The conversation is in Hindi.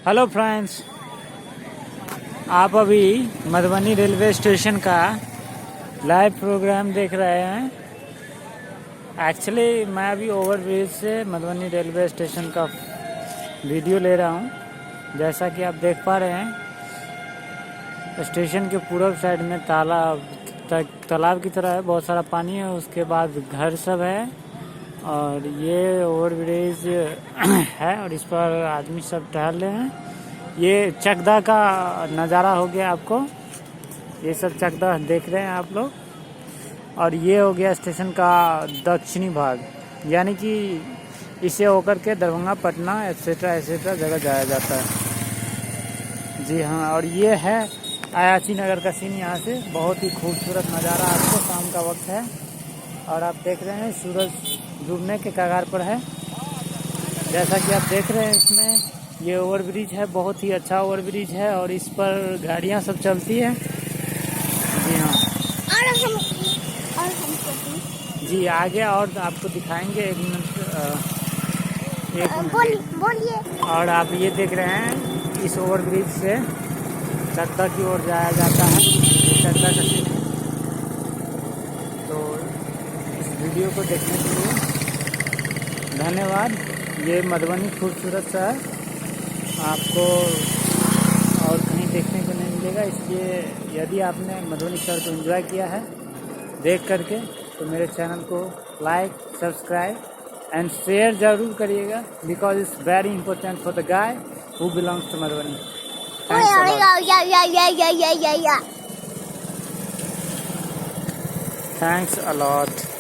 हेलो फ्रेंड्स, आप अभी मधुबनी रेलवे स्टेशन का लाइव प्रोग्राम देख रहे हैं। एक्चुअली मैं अभी ओवरब्रिज से मधुबनी रेलवे स्टेशन का वीडियो ले रहा हूं। जैसा कि आप देख पा रहे हैं, स्टेशन के पूरब साइड में तालाब की तरह है, बहुत सारा पानी है। उसके बाद घर सब है और ये ओवरब्रिज है और इस पर आदमी सब टहल रहे हैं। ये चकदा का नज़ारा हो गया आपको, ये सब चकदा देख रहे हैं आप लोग। और ये हो गया स्टेशन का दक्षिणी भाग, यानी कि इसे होकर के दरभंगा, पटना एक्सेट्रा एक्सेट्रा जगह जाया जाता है। जी हाँ, और ये है अयाची नगर का सीन। यहाँ से बहुत ही खूबसूरत नज़ारा आपको शाम का वक्त है और आप देख रहे हैं सूरज डूबने के कगार पर है। जैसा कि आप देख रहे हैं, इसमें ये ओवरब्रिज है, बहुत ही अच्छा ओवरब्रिज है और इस पर गाड़ियाँ सब चलती है। जी हाँ, जी आगे और आपको दिखाएंगे। एक मिनट बोलिए। और आप ये देख रहे हैं, इस ओवरब्रिज से चकदा की ओर जाया जाता है। ये चकदा का सीन है। तो इस वीडियो को देखने के लिए धन्यवाद। ये मधुबनी खूबसूरत सा है, आपको और कहीं देखने को नहीं मिलेगा। इसलिए यदि आपने मधुबनी शहर को एंजॉय किया है देख करके, तो मेरे चैनल को लाइक, सब्सक्राइब एंड शेयर ज़रूर करिएगा, because it's very important for the guy who belongs to Madhubani. Thanks a lot.